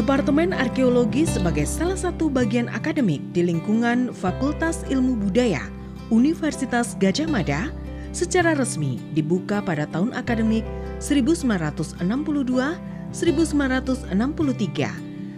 Departemen Arkeologi sebagai salah satu bagian akademik di lingkungan Fakultas Ilmu Budaya Universitas Gadjah Mada secara resmi dibuka pada tahun akademik 1962-1963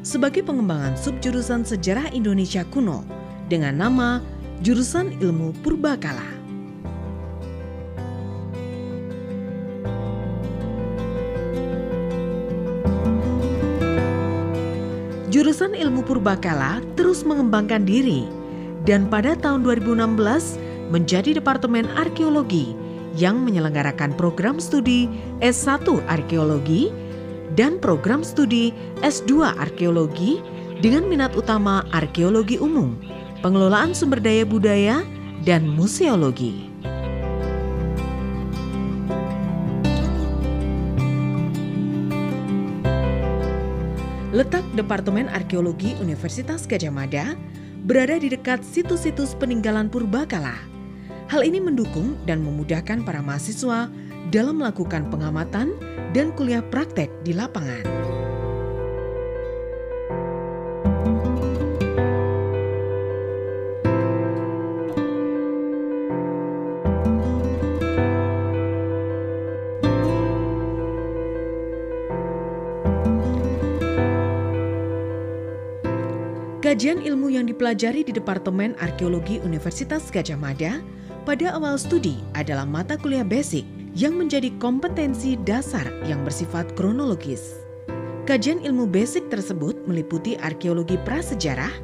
sebagai pengembangan subjurusan Sejarah Indonesia Kuno dengan nama Jurusan Ilmu Purbakala. Jurusan Ilmu Purbakala terus mengembangkan diri dan pada tahun 2016 menjadi Departemen Arkeologi yang menyelenggarakan program studi S1 Arkeologi dan program studi S2 Arkeologi dengan minat utama Arkeologi Umum, Pengelolaan Sumber Daya Budaya, dan Museologi. Letak Departemen Arkeologi Universitas Gadjah Mada berada di dekat situs-situs peninggalan purbakala. Hal ini mendukung dan memudahkan para mahasiswa dalam melakukan pengamatan dan kuliah praktek di lapangan. Kajian ilmu yang dipelajari di Departemen Arkeologi Universitas Gadjah Mada pada awal studi adalah mata kuliah basic yang menjadi kompetensi dasar yang bersifat kronologis. Kajian ilmu basic tersebut meliputi arkeologi prasejarah,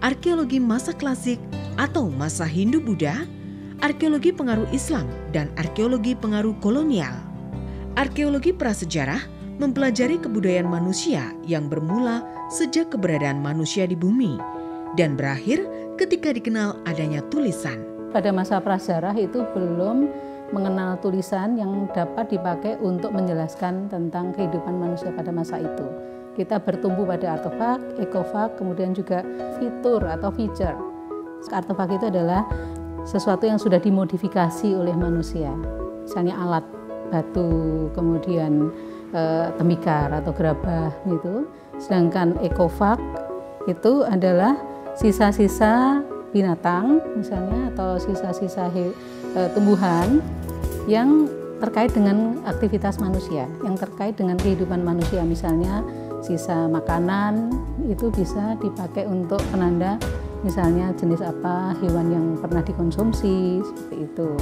arkeologi masa klasik atau masa Hindu-Buddha, arkeologi pengaruh Islam, dan arkeologi pengaruh kolonial. Arkeologi prasejarah mempelajari kebudayaan manusia yang bermula sejak keberadaan manusia di bumi dan berakhir ketika dikenal adanya tulisan. Pada masa prasejarah itu belum mengenal tulisan yang dapat dipakai untuk menjelaskan tentang kehidupan manusia pada masa itu. Kita bertumbuh pada artefak, ekofak, kemudian juga fitur atau feature. Artefak itu adalah sesuatu yang sudah dimodifikasi oleh manusia, misalnya alat, batu, kemudian tembikar atau gerabah gitu. Sedangkan ekofak itu adalah sisa-sisa binatang misalnya atau sisa-sisa tumbuhan yang terkait dengan aktivitas manusia, yang terkait dengan kehidupan manusia, misalnya sisa makanan itu bisa dipakai untuk penanda misalnya jenis apa hewan yang pernah dikonsumsi, seperti itu.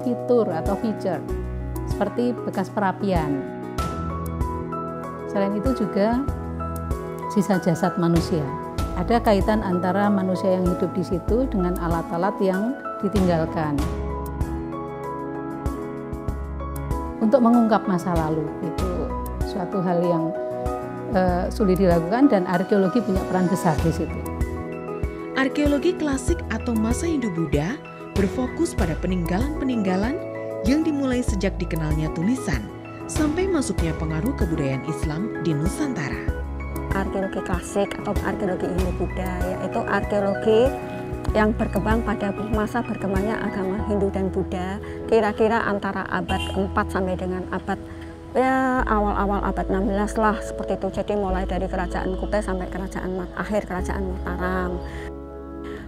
Fitur atau feature seperti bekas perapian. Selain itu juga sisa jasad manusia. Ada kaitan antara manusia yang hidup di situ dengan alat-alat yang ditinggalkan. Untuk mengungkap masa lalu itu suatu hal yang sulit dilakukan dan arkeologi punya peran besar di situ. Arkeologi klasik atau masa Hindu-Buddha berfokus pada peninggalan-peninggalan yang dimulai sejak dikenalnya tulisan sampai masuknya pengaruh kebudayaan Islam di Nusantara. Arkeologi klasik atau arkeologi Hindu-Buddha yaitu arkeologi yang berkembang pada masa berkembangnya agama Hindu dan Buddha, kira-kira antara abad 4 sampai dengan abad awal-awal abad 16 lah, seperti itu. Jadi mulai dari kerajaan Kutai sampai akhir kerajaan Mataram.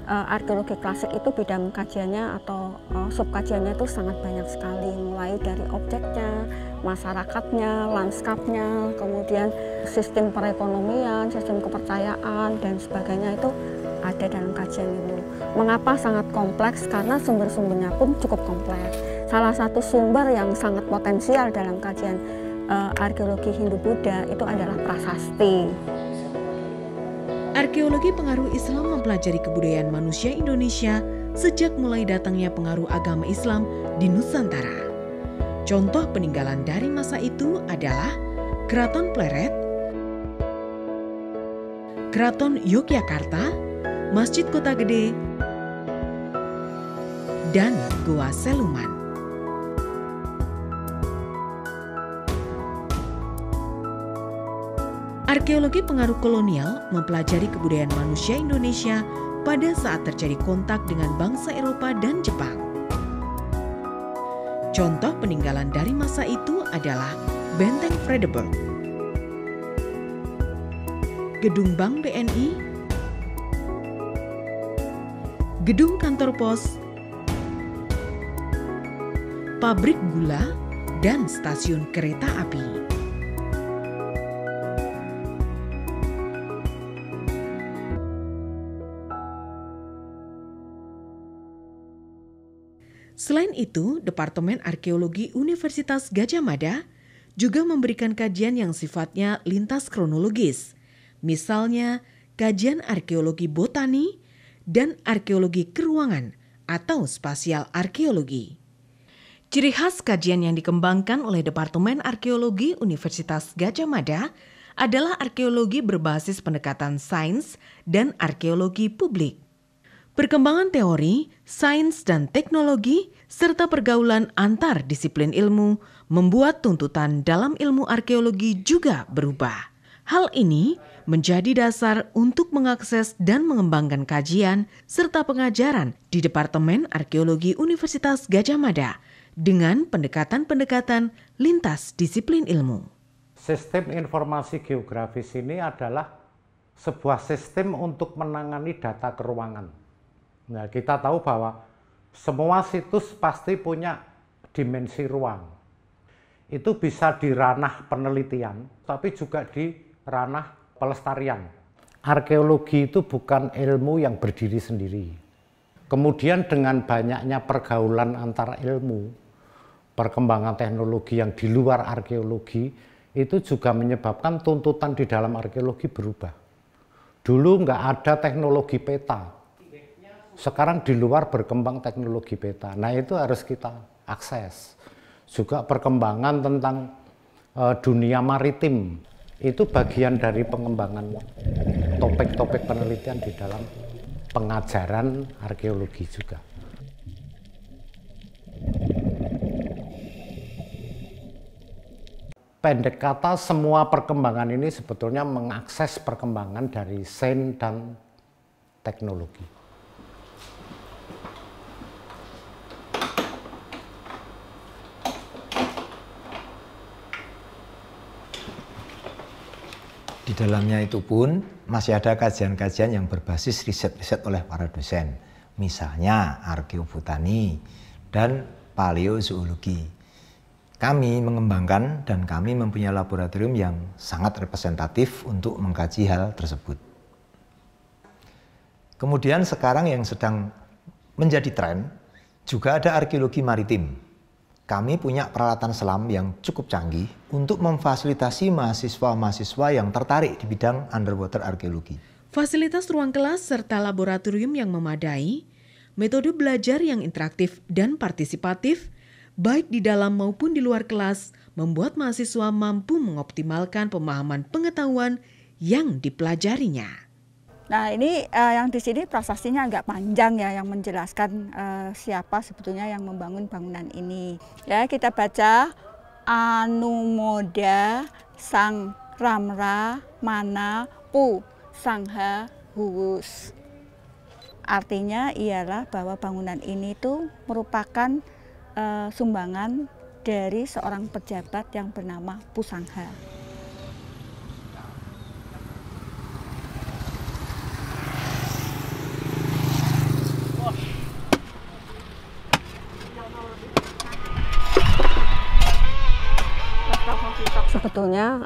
Arkeologi klasik itu bidang kajiannya atau subkajiannya itu sangat banyak sekali, mulai dari objeknya, masyarakatnya, lanskapnya, kemudian sistem perekonomian, sistem kepercayaan, dan sebagainya itu ada dalam kajian itu. Mengapa sangat kompleks? Karena sumber-sumbernya pun cukup kompleks. Salah satu sumber yang sangat potensial dalam kajian arkeologi Hindu-Buddha itu adalah prasasti. Arkeologi pengaruh Islam mempelajari kebudayaan manusia Indonesia sejak mulai datangnya pengaruh agama Islam di Nusantara. Contoh peninggalan dari masa itu adalah Keraton Pleret, Keraton Yogyakarta, Masjid Kota Gede, dan Goa Seluman. Arkeologi pengaruh kolonial mempelajari kebudayaan manusia Indonesia pada saat terjadi kontak dengan bangsa Eropa dan Jepang. Contoh peninggalan dari masa itu adalah Benteng Fredericburg, Gedung Bank BNI, Gedung Kantor Pos, Pabrik Gula, dan stasiun kereta api. Selain itu, Departemen Arkeologi Universitas Gadjah Mada juga memberikan kajian yang sifatnya lintas kronologis, misalnya kajian arkeologi botani dan arkeologi keruangan atau spasial arkeologi. Ciri khas kajian yang dikembangkan oleh Departemen Arkeologi Universitas Gadjah Mada adalah arkeologi berbasis pendekatan sains dan arkeologi publik. Perkembangan teori, sains dan teknologi, serta pergaulan antar disiplin ilmu membuat tuntutan dalam ilmu arkeologi juga berubah. Hal ini menjadi dasar untuk mengakses dan mengembangkan kajian serta pengajaran di Departemen Arkeologi Universitas Gadjah Mada dengan pendekatan-pendekatan lintas disiplin ilmu. Sistem informasi geografis ini adalah sebuah sistem untuk menangani data keruangan. Nah, kita tahu bahwa semua situs pasti punya dimensi ruang. Itu bisa di ranah penelitian, tapi juga di ranah pelestarian. Arkeologi itu bukan ilmu yang berdiri sendiri. Kemudian dengan banyaknya pergaulan antar ilmu, perkembangan teknologi yang di luar arkeologi, itu juga menyebabkan tuntutan di dalam arkeologi berubah. Dulu nggak ada teknologi peta. Sekarang di luar berkembang teknologi peta. Nah, itu harus kita akses. Juga perkembangan tentang dunia maritim. Itu bagian dari pengembangan topik-topik penelitian di dalam pengajaran arkeologi juga. Pendek kata, semua perkembangan ini sebetulnya mengakses perkembangan dari sains dan teknologi. Di dalamnya itu pun masih ada kajian-kajian yang berbasis riset-riset oleh para dosen. Misalnya arkeobotani dan paleozoologi. Kami mengembangkan dan kami mempunyai laboratorium yang sangat representatif untuk mengkaji hal tersebut. Kemudian sekarang yang sedang menjadi tren juga ada arkeologi maritim. Kami punya peralatan selam yang cukup canggih untuk memfasilitasi mahasiswa-mahasiswa yang tertarik di bidang underwater arkeologi. Fasilitas ruang kelas serta laboratorium yang memadai, metode belajar yang interaktif dan partisipatif, baik di dalam maupun di luar kelas, membuat mahasiswa mampu mengoptimalkan pemahaman pengetahuan yang dipelajarinya. Nah, ini yang di sini prasastinya agak panjang ya, yang menjelaskan siapa sebetulnya yang membangun bangunan ini. Ya, kita baca Anumoda Sang Ramra Mana Pu Sangha Huwus. Artinya ialah bahwa bangunan ini tuh merupakan sumbangan dari seorang pejabat yang bernama Pusangha. Sebetulnya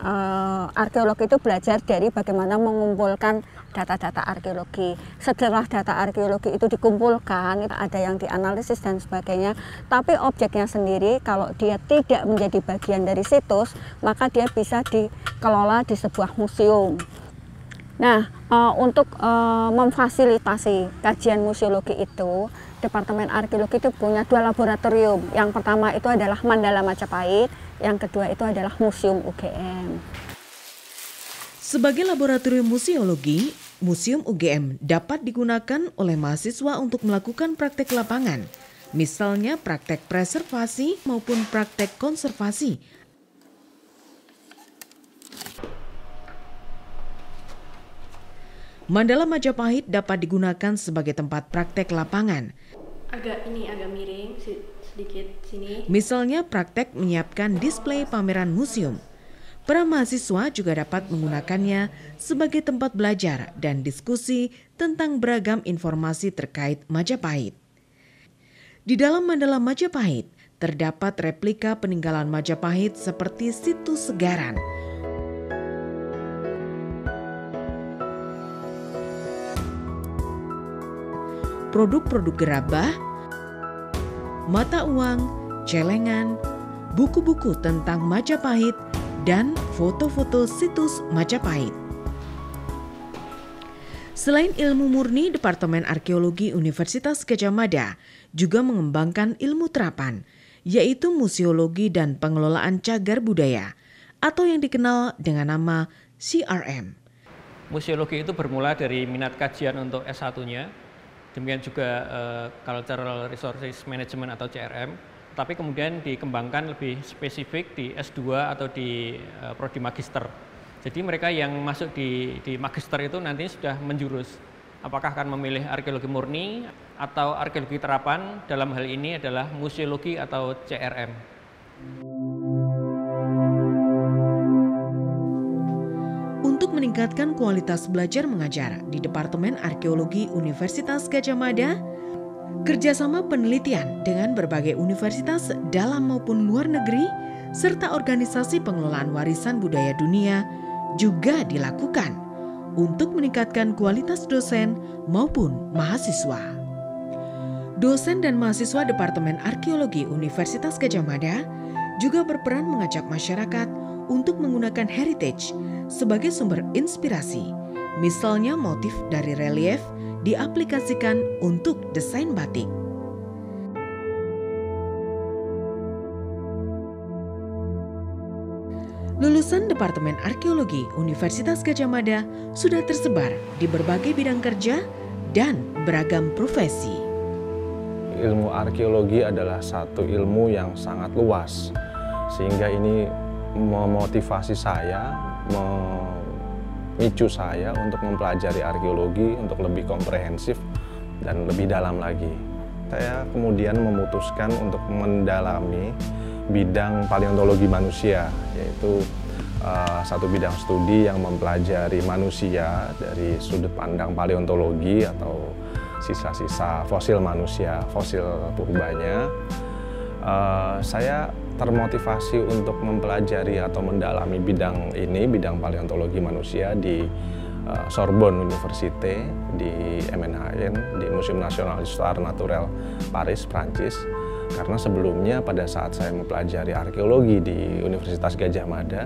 arkeolog itu belajar dari bagaimana mengumpulkan data-data arkeologi. Setelah data arkeologi itu dikumpulkan, ada yang dianalisis dan sebagainya. Tapi objeknya sendiri kalau dia tidak menjadi bagian dari situs, maka dia bisa dikelola di sebuah museum. Nah, untuk memfasilitasi kajian museologi itu, Departemen Arkeologi itu punya 2 laboratorium. Yang pertama itu adalah Mandala Majapahit, yang kedua itu adalah Museum UGM. Sebagai laboratorium museologi, Museum UGM dapat digunakan oleh mahasiswa untuk melakukan praktek lapangan, misalnya praktek preservasi maupun praktek konservasi. Mandala Majapahit dapat digunakan sebagai tempat praktek lapangan. Agak miring sedikit sini. Misalnya praktek menyiapkan display pameran museum. Para mahasiswa juga dapat menggunakannya sebagai tempat belajar dan diskusi tentang beragam informasi terkait Majapahit. Di dalam mandala Majapahit terdapat replika peninggalan Majapahit seperti situs Segaran, produk-produk gerabah, mata uang, celengan, buku-buku tentang Majapahit, dan foto-foto situs Majapahit. Selain ilmu murni, Departemen Arkeologi Universitas Gadjah Mada juga mengembangkan ilmu terapan, yaitu museologi dan pengelolaan cagar budaya, atau yang dikenal dengan nama CRM. Museologi itu bermula dari minat kajian untuk S1-nya, demikian juga Cultural Resources Management atau CRM, tapi kemudian dikembangkan lebih spesifik di S2 atau di prodi magister. Jadi mereka yang masuk di magister itu nanti sudah menjurus apakah akan memilih arkeologi murni atau arkeologi terapan, dalam hal ini adalah museologi atau CRM. Untuk meningkatkan kualitas belajar mengajar di Departemen Arkeologi Universitas Gadjah Mada, kerjasama penelitian dengan berbagai universitas dalam maupun luar negeri, serta organisasi pengelolaan warisan budaya dunia juga dilakukan untuk meningkatkan kualitas dosen maupun mahasiswa. Dosen dan mahasiswa Departemen Arkeologi Universitas Gadjah Mada juga berperan mengajak masyarakat untuk menggunakan heritage sebagai sumber inspirasi, misalnya motif dari relief diaplikasikan untuk desain batik. Lulusan Departemen Arkeologi Universitas Gadjah Mada sudah tersebar di berbagai bidang kerja dan beragam profesi. Ilmu arkeologi adalah satu ilmu yang sangat luas, sehingga ini memotivasi saya, memicu saya untuk mempelajari arkeologi untuk lebih komprehensif dan lebih dalam lagi. Saya kemudian memutuskan untuk mendalami bidang paleontologi manusia, yaitu satu bidang studi yang mempelajari manusia dari sudut pandang paleontologi atau sisa-sisa fosil manusia, fosil purbanya. Saya termotivasi untuk mempelajari atau mendalami bidang ini, bidang paleontologi manusia di Sorbonne Université di MNHN, di Museum National d'Histoire Naturelle Paris, Prancis. Karena sebelumnya pada saat saya mempelajari arkeologi di Universitas Gadjah Mada,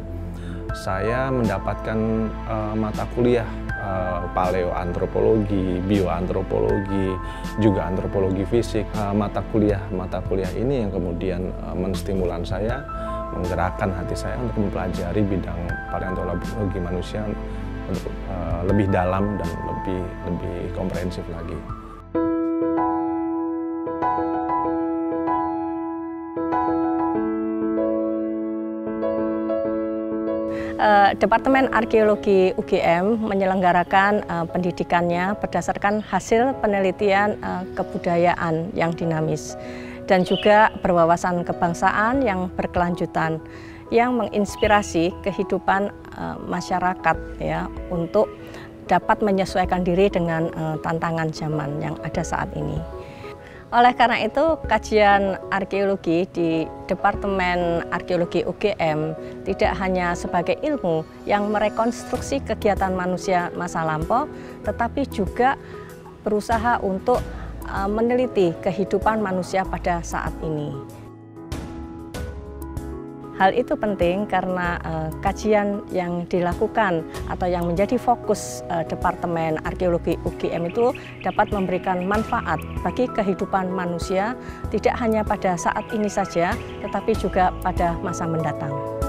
saya mendapatkan mata kuliah paleoantropologi, bioantropologi, juga antropologi fisik. Mata kuliah ini yang kemudian menstimulan saya, menggerakkan hati saya untuk mempelajari bidang paleontologi manusia untuk lebih dalam dan lebih komprehensif lagi. Departemen Arkeologi UGM menyelenggarakan pendidikannya berdasarkan hasil penelitian kebudayaan yang dinamis dan juga berwawasan kebangsaan yang berkelanjutan yang menginspirasi kehidupan masyarakat ya untuk dapat menyesuaikan diri dengan tantangan zaman yang ada saat ini. Oleh karena itu, kajian arkeologi di Departemen Arkeologi UGM tidak hanya sebagai ilmu yang merekonstruksi kegiatan manusia masa lampau, tetapi juga berusaha untuk meneliti kehidupan manusia pada saat ini. Hal itu penting karena kajian yang dilakukan atau yang menjadi fokus Departemen Arkeologi UGM itu dapat memberikan manfaat bagi kehidupan manusia tidak hanya pada saat ini saja, tetapi juga pada masa mendatang.